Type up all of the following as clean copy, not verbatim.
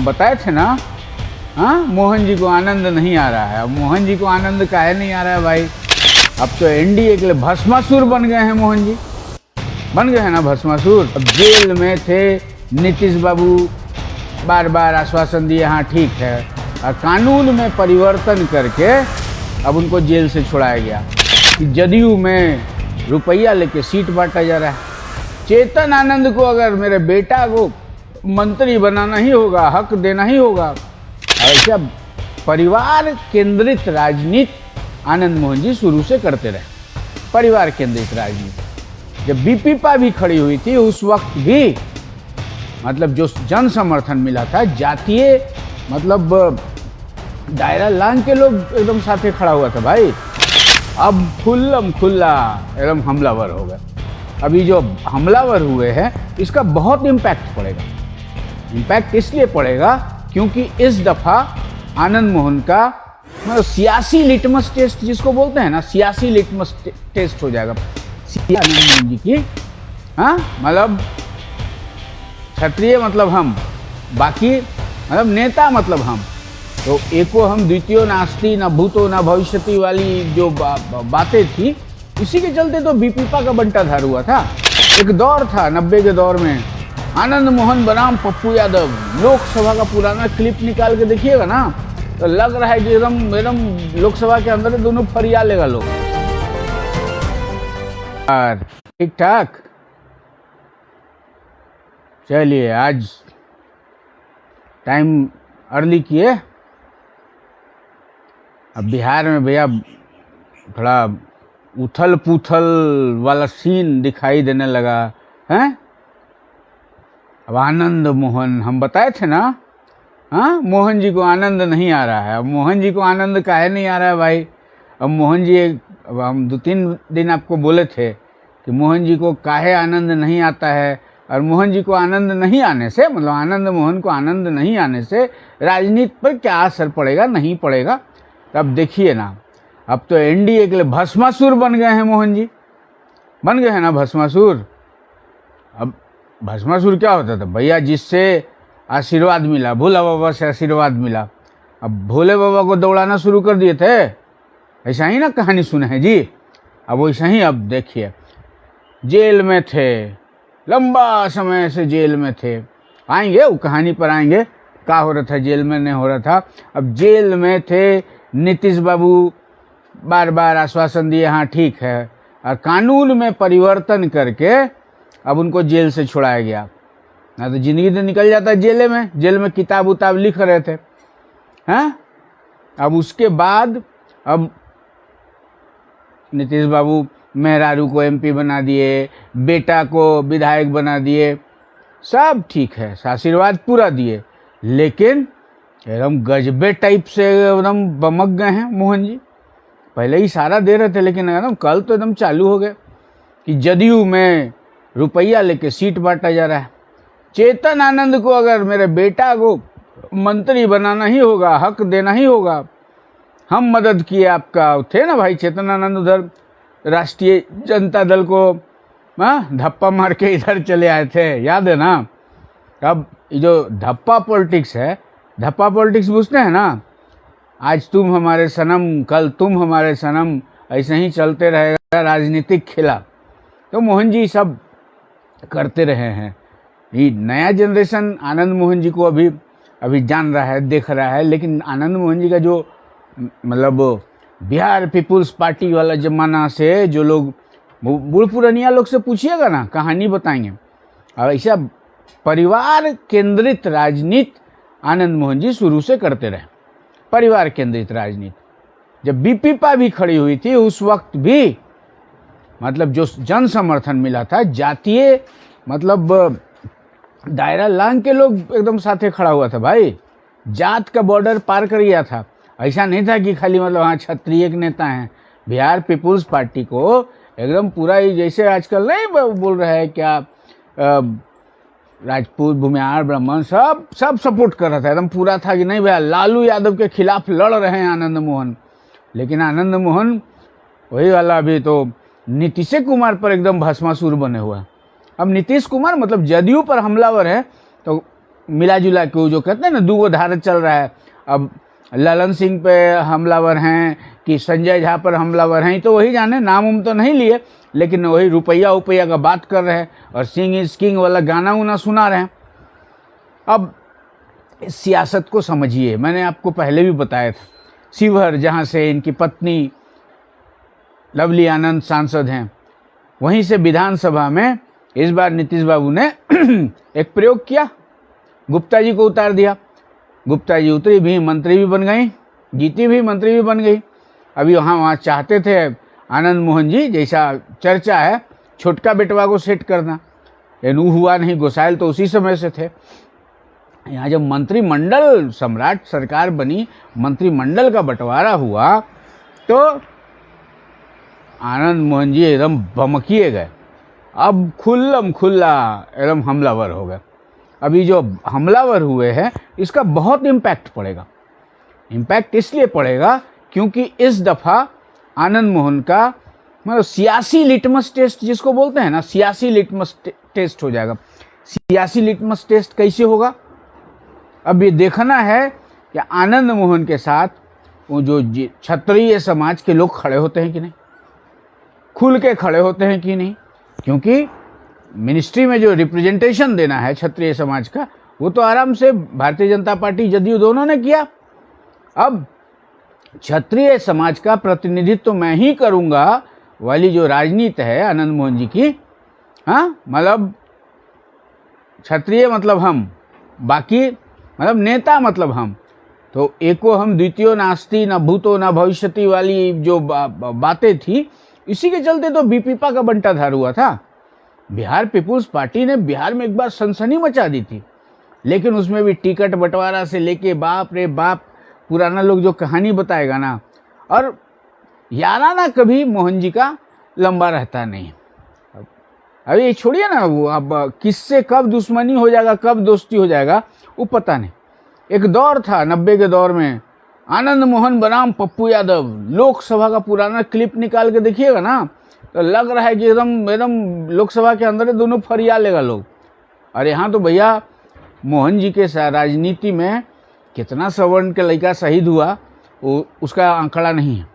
बताए थे ना। हाँ, मोहन जी को आनंद नहीं आ रहा है। अब मोहन जी को आनंद काहे नहीं आ रहा है भाई? अब तो एनडीए के लिए भस्मासुर बन गए हैं मोहन जी, बन गए हैं ना भस्मासुर। अब जेल में थे नीतीश बाबू, बार बार आश्वासन दिए हाँ ठीक है, और कानून में परिवर्तन करके अब उनको जेल से छुड़ाया गया कि जदयू में रुपया लेके सीट बांटा जा रहा है। चेतन आनंद को अगर मेरे बेटा को मंत्री बनाना ही होगा, हक देना ही होगा, ऐसा परिवार केंद्रित राजनीति आनंद मोहन जी शुरू से करते रहे। परिवार केंद्रित राजनीति जब बीपीपा भी खड़ी हुई थी उस वक्त भी मतलब जो जन समर्थन मिला था, जातीय मतलब दायरा लांग के लोग एकदम साथे खड़ा हुआ था भाई। अब खुल्लम खुल्ला एकदम हमलावर हो गए। अभी जो हमलावर हुए हैं इसका बहुत इम्पैक्ट पड़ेगा। इम्पैक्ट इसलिए पड़ेगा क्योंकि इस दफ़ा आनंद मोहन का मतलब सियासी लिटमस टेस्ट जिसको बोलते हैं ना, सियासी लिटमस टेस्ट हो जाएगा आनंद मोहन जी की। हाँ, मतलब क्षत्रिय मतलब हम, बाकी मतलब नेता मतलब हम, तो एको हम द्वितीय नास्ति न भूतो न भविष्यति वाली जो बातें थी, इसी के चलते तो बीपीपा का बंटाधार हुआ था। एक दौर था 90 के दौर में, आनंद मोहन बनाम पप्पू यादव, लोकसभा का पुराना क्लिप निकाल के देखिएगा ना तो लग रहा है कि एकदम लोकसभा के अंदर दोनों फरिया लेगा लोग। ठीक ठाक, चलिए आज टाइम अर्ली किए। अब बिहार में भैया थोड़ा उथल पुथल वाला सीन दिखाई देने लगा है। अब आनंद मोहन, हम बताए थे ना, हाँ, मोहन जी को आनंद नहीं आ रहा है। अब मोहन जी को आनंद काहे नहीं आ रहा है भाई? अब मोहन जी, अब हम 2-3 दिन आपको बोले थे कि मोहन जी को काहे आनंद नहीं आता है, और मोहन जी को आनंद नहीं आने से मतलब आनंद मोहन को आनंद नहीं आने से राजनीति पर क्या असर पड़ेगा, नहीं पड़ेगा। तो अब देखिए ना, अब तो एनडीए के लिए भस्मासुर बन गए हैं मोहन जी, बन गए हैं ना भस्मासुर। अब भस्मासुर क्या होता था भैया? जिससे आशीर्वाद मिला, भोला बाबा से आशीर्वाद मिला, अब भोले बाबा को दौड़ाना शुरू कर दिए थे। ऐसा ही ना कहानी सुने हैं जी। अब वैसा ही अब देखिए, जेल में थे, लंबा समय से जेल में थे, आएंगे वो कहानी पर आएंगे, क्या हो रहा था जेल में, नहीं हो रहा था। अब जेल में थे नीतीश बाबू, बार बार आश्वासन दिए हाँ ठीक है, और कानून में परिवर्तन करके अब उनको जेल से छुड़ाया गया। ना तो जिंदगी तो निकल जाता है जेल में किताब उताब लिख रहे थे हैं। अब उसके बाद अब नीतीश बाबू मेहरारू को एमपी बना दिए, बेटा को विधायक बना दिए, सब ठीक है, आशीर्वाद पूरा दिए, लेकिन एकदम गजबे टाइप से एकदम बमक गए हैं मोहन जी। पहले ही इशारा दे रहे थे, लेकिन एकदम कल तो एकदम चालू हो गए कि जदयू में रुपया लेके सीट बांटा जा रहा है। चेतन आनंद को अगर मेरे बेटा को मंत्री बनाना ही होगा, हक देना ही होगा, हम मदद किए आपका। थे ना भाई चेतन आनंद, उधर राष्ट्रीय जनता दल को धप्पा मार के इधर चले आए थे, याद है ना। अब जो धप्पा पॉलिटिक्स है, धप्पा पॉलिटिक्स पूछते हैं ना, आज तुम हमारे सनम, कल तुम हमारे सनम, ऐसे ही चलते रहेगा राजनीतिक खेला। तो मोहन जी सब करते रहे हैं। ये नया जनरेशन आनंद मोहन जी को अभी जान रहा है, देख रहा है, लेकिन आनंद मोहन जी का जो मतलब बिहार पीपुल्स पार्टी वाला जमाना से जो लोग बूढ़ पुरानिया लोग से पूछिएगा ना, कहानी बताएंगे। और ऐसा परिवार केंद्रित राजनीति आनंद मोहन जी शुरू से करते रहे। परिवार केंद्रित राजनीति जब बीपीपा भी खड़ी हुई थी उस वक्त भी मतलब जो जन समर्थन मिला था, जातीय मतलब दायरा लांग के लोग एकदम साथे खड़ा हुआ था भाई। जात का बॉर्डर पार कर गया था। ऐसा नहीं था कि खाली मतलब हाँ क्षत्रिय के नेता हैं। बिहार पीपुल्स पार्टी को एकदम पूरा ही, जैसे आजकल नहीं बोल रहा है क्या, राजपूत, भूमिहार, ब्राह्मण सब सपोर्ट कर रहा था, एकदम पूरा था कि नहीं भैया लालू यादव के खिलाफ लड़ रहे हैं आनंद मोहन। लेकिन आनंद मोहन वही वाला अभी तो नीतीश कुमार पर एकदम भस्मासुर बने हुआ है। अब नीतीश कुमार मतलब जदयू पर हमलावर है, तो मिला जुला के वो जो कहते हैं ना दूगो धारा चल रहा है, अब ललन सिंह पे हमलावर हैं कि संजय झा पर हमलावर हैं, तो वही जाने, नाम उम तो नहीं लिए, लेकिन वही रुपया उपया का बात कर रहे हैं और सिंह इज किंग वाला गाना उना सुना रहे हैं। अब इस सियासत को समझिए, मैंने आपको पहले भी बताया था, शिवहर जहाँ से इनकी पत्नी लवली आनंद सांसद हैं, वहीं से विधानसभा में इस बार नीतीश बाबू ने एक प्रयोग किया, गुप्ता जी को उतार दिया। गुप्ता जी उतरी भी, मंत्री भी बन गई, जीती भी, मंत्री भी बन गई। अभी वहाँ चाहते थे आनंद मोहन जी, जैसा चर्चा है, छोटका बेटवा को सेट करना, लेकिन हुआ नहीं। गोसाइल तो उसी समय से थे। यहाँ जब मंत्रिमंडल सम्राट सरकार बनी, मंत्रिमंडल का बंटवारा हुआ, तो आनंद मोहन जी एकदम भमकिए गए। अब खुल्लम खुल्ला एकदम हमलावर हो गए। अभी जो हमलावर हुए हैं, इसका बहुत इम्पैक्ट पड़ेगा। इम्पैक्ट इसलिए पड़ेगा क्योंकि इस दफ़ा आनंद मोहन का मतलब सियासी लिटमस टेस्ट जिसको बोलते हैं ना, सियासी लिटमस टेस्ट हो जाएगा। सियासी लिटमस टेस्ट कैसे होगा? अब ये देखना है कि आनंद मोहन के साथ वो जो क्षत्रिय समाज के लोग खड़े होते हैं कि नहीं, खुल के खड़े होते हैं कि नहीं, क्योंकि मिनिस्ट्री में जो रिप्रेजेंटेशन देना है क्षत्रिय समाज का, वो तो आराम से भारतीय जनता पार्टी जदयू दोनों ने किया। अब क्षत्रिय समाज का प्रतिनिधित्व तो मैं ही करूंगा वाली जो राजनीति है आनंद मोहन जी की, हाँ, मतलब क्षत्रिय मतलब हम, बाकी मतलब नेता मतलब हम, तो एको हम द्वितीयो नास्ति न भूतो न भविष्यति वाली जो बातें थी, इसी के चलते तो बीपीपा का बंटाधार हुआ था। बिहार पीपुल्स पार्टी ने बिहार में एक बार सनसनी मचा दी थी, लेकिन उसमें भी टिकट बंटवारा से लेके बाप रे बाप, पुराना लोग जो कहानी बताएगा ना, और याराना कभी मोहन जी का लंबा रहता नहीं। अब ये छोड़िए ना, वो अब किससे कब दुश्मनी हो जाएगा, कब दोस्ती हो जाएगा, वो पता नहीं। एक दौर था 90 के दौर में, आनंद मोहन बनाम पप्पू यादव, लोकसभा का पुराना क्लिप निकाल के देखिएगा ना, तो लग रहा है कि एकदम एकदम लोकसभा के अंदर दोनों फरिया लेगा लोग। और यहाँ तो भैया मोहन जी के राजनीति में कितना सवर्ण के लड़का शहीद हुआ, वो उसका आंकड़ा नहीं है।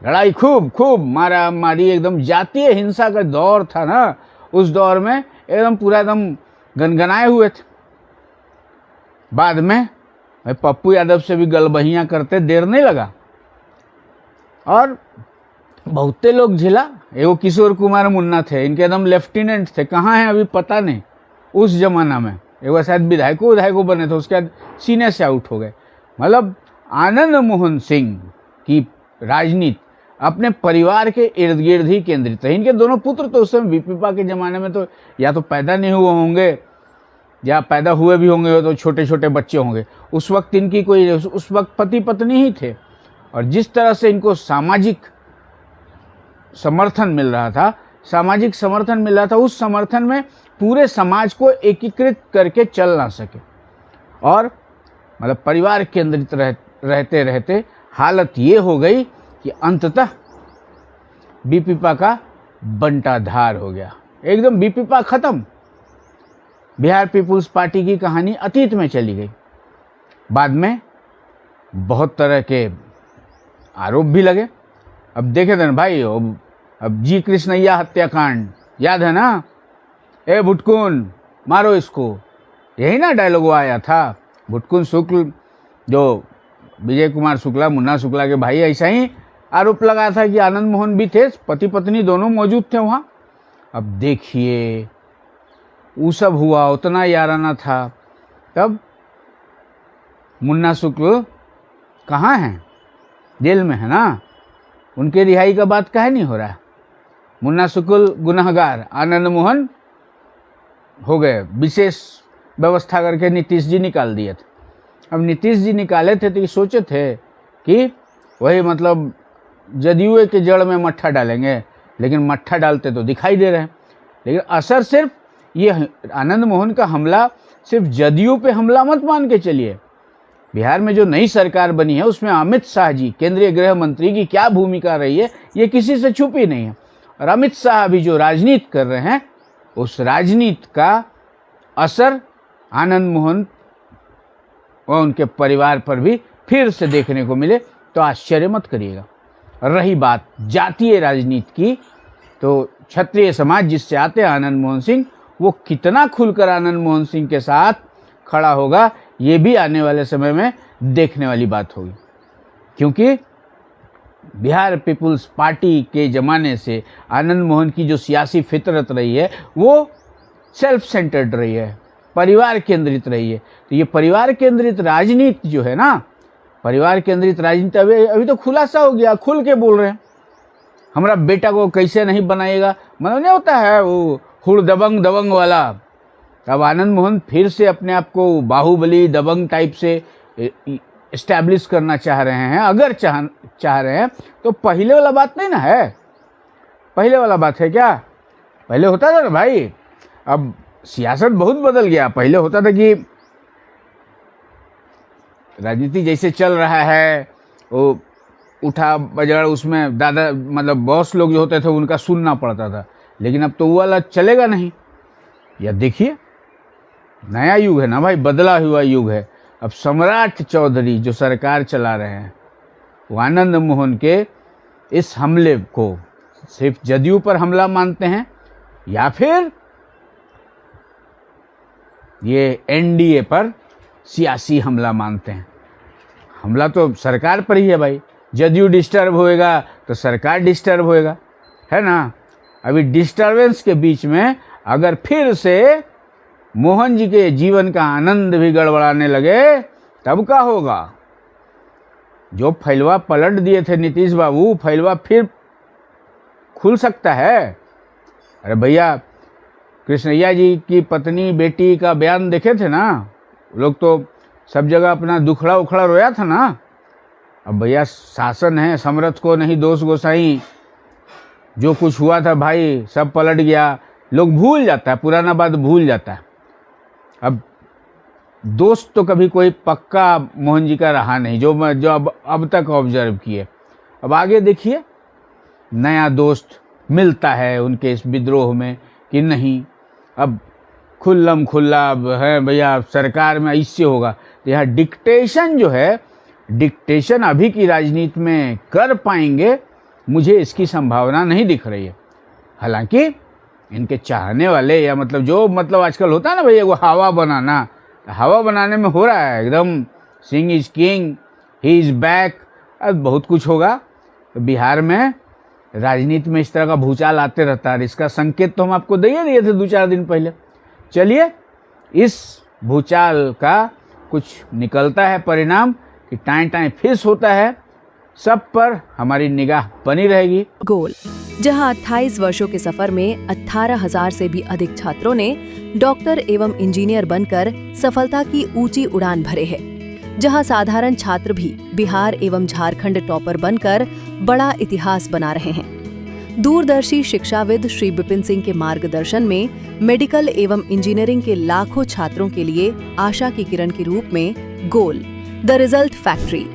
लड़ाई खूब मारा मारी, एकदम जातीय हिंसा का दौर था ना, उस दौर में एकदम पूरा एकदम गनगनाए हुए थे। बाद में पप्पू यादव से भी गलबहियाँ करते देर नहीं लगा, और बहुते लोग झिला। एगो किशोर कुमार मुन्ना थे, इनके एकदम लेफ्टिनेंट थे, कहाँ हैं अभी पता नहीं। उस जमाना में एगो शायद विधायकों बने थे, उसके बाद सीने से आउट हो गए। मतलब आनंद मोहन सिंह की राजनीति अपने परिवार के इर्द गिर्द ही केंद्रित है। इनके दोनों पुत्र तो उस समय बीपीपा के ज़माने में तो या तो पैदा नहीं हुए होंगे, या पैदा हुए भी होंगे तो छोटे छोटे बच्चे होंगे। उस वक्त इनकी कोई, उस वक्त पति पत्नी ही थे, और जिस तरह से इनको सामाजिक समर्थन मिल रहा था, उस समर्थन में पूरे समाज को एकीकृत करके चल ना सके, और मतलब परिवार केंद्रित रहते रहते हालत ये हो गई कि अंततः बीपीपा का बंटाधार हो गया। एकदम बीपीपा खत्म, बिहार पीपुल्स पार्टी की कहानी अतीत में चली गई। बाद में बहुत तरह के आरोप भी लगे। अब देखे थे ना भाई, अब जी कृष्णैया हत्याकांड याद है ना, ए भुटकुन मारो इसको, यही ना डायलॉग आया था। भुटकुन शुक्ल जो विजय कुमार शुक्ला, मुन्ना शुक्ला के भाई, ऐसा ही आरोप लगाया था कि आनंद मोहन भी थे, पति पत्नी दोनों मौजूद थे वहाँ। अब देखिए वो सब हुआ, उतना याराना था, तब मुन्ना शुक्ल कहाँ हैं? जेल में है ना, उनके रिहाई का बात काहे नहीं हो रहा है? मुन्ना शुक्ल गुनहगार, आनंद मोहन हो गए, विशेष व्यवस्था करके नीतीश जी निकाल दिए थे। अब नीतीश जी निकाले थे तो ये सोचे थे कि वही मतलब जदयू के जड़ में मट्ठा डालेंगे, लेकिन मट्ठा डालते तो दिखाई दे रहे हैं। लेकिन असर सिर्फ ये आनंद मोहन का हमला सिर्फ जदयू पे हमला मत मान के चलिए। बिहार में जो नई सरकार बनी है उसमें अमित शाह जी, केंद्रीय गृह मंत्री की क्या भूमिका रही है, ये किसी से छुपी नहीं है। और अमित शाह अभी जो राजनीति कर रहे हैं, उस राजनीति का असर आनंद मोहन व उनके परिवार पर भी फिर से देखने को मिले तो आश्चर्य मत करिएगा। रही बात जातीय राजनीति की, तो क्षत्रिय समाज जिससे आते हैं आनंद मोहन सिंह, वो कितना खुलकर आनंद मोहन सिंह के साथ खड़ा होगा, ये भी आने वाले समय में देखने वाली बात होगी। क्योंकि बिहार पीपुल्स पार्टी के ज़माने से आनंद मोहन की जो सियासी फितरत रही है वो सेल्फ सेंटर्ड रही है, परिवार केंद्रित रही है। तो ये परिवार केंद्रित राजनीति जो है ना, परिवार केंद्रित राजनीति अभी तो खुलासा हो गया, खुल के बोल रहे हैं हमारा बेटा को कैसे नहीं बनाएगा। मतलब नहीं होता है वो हुड़ दबंग दबंग वाला। अब आनंद मोहन फिर से अपने आप को बाहुबली दबंग टाइप से इस्टेब्लिश करना चाह रहे हैं। अगर चाह रहे हैं तो पहले वाला बात नहीं ना है। पहले वाला बात है क्या? पहले होता था ना भाई, अब सियासत बहुत बदल गया। पहले होता था कि राजनीति जैसे चल रहा है वो उठा बजड़, उसमें दादा मतलब बॉस लोग जो होते थे उनका सुनना पड़ता था। लेकिन अब तो वो वाला चलेगा नहीं। या देखिए नया युग है ना भाई, बदला हुआ युग है। अब सम्राट चौधरी जो सरकार चला रहे हैं वो आनंद मोहन के इस हमले को सिर्फ जदयू पर हमला मानते हैं या फिर ये एनडीए पर सियासी हमला मानते हैं। हमला तो सरकार पर ही है भाई। जदयू डिस्टर्ब होएगा तो सरकार डिस्टर्ब होएगा, है ना। अभी डिस्टर्बेंस के बीच में अगर फिर से मोहन जी के जीवन का आनंद भी गड़बड़ाने लगे तब क्या होगा? जो फैलवा पलट दिए थे नीतीश बाबू, फैलवा फिर खुल सकता है। अरे भैया कृष्णैया जी की पत्नी बेटी का बयान देखे थे ना, लोग तो सब जगह अपना दुखड़ा उखड़ा रोया था ना। अब भैया शासन है, समरथ को नहीं दोष गोसाई। जो कुछ हुआ था भाई सब पलट गया, लोग भूल जाता है, पुराना बात भूल जाता है। अब दोस्त तो कभी कोई पक्का मोहन जी का रहा नहीं, जो अब तक ऑब्जर्व किए। अब आगे देखिए नया दोस्त मिलता है उनके इस विद्रोह में कि नहीं। अब खुल्लम खुल्ला है भैया, सरकार में ऐसे होगा। तो यहाँ डिक्टेशन जो है, डिक्टेशन अभी की राजनीति में कर पाएंगे, मुझे इसकी संभावना नहीं दिख रही है। हालांकि इनके चाहने वाले या मतलब जो मतलब आजकल होता है ना भैया वो हवा बनाना, हवा बनाने में हो रहा है एकदम। Singh is king, he is back, अब बहुत कुछ होगा। तो बिहार में राजनीति में इस तरह का भूचाल आते रहता है। इसका संकेत तो हम आपको दे दिए थे 2-4 दिन पहले। चलिए इस भूचाल का कुछ निकलता है परिणाम कि टाइम टाइम फिक्स होता है, सब पर हमारी निगाह बनी रहेगी। गोल, जहां 28 वर्षों के सफर में 18,000 से भी अधिक छात्रों ने डॉक्टर एवं इंजीनियर बनकर सफलता की ऊंची उड़ान भरे हैं, जहां साधारण छात्र भी बिहार एवं झारखंड टॉपर बनकर बड़ा इतिहास बना रहे हैं। दूरदर्शी शिक्षाविद श्री विपिन सिंह के मार्गदर्शन में मेडिकल एवं इंजीनियरिंग के लाखों छात्रों के लिए आशा की किरण के रूप में गोल, द रिजल्ट फैक्ट्री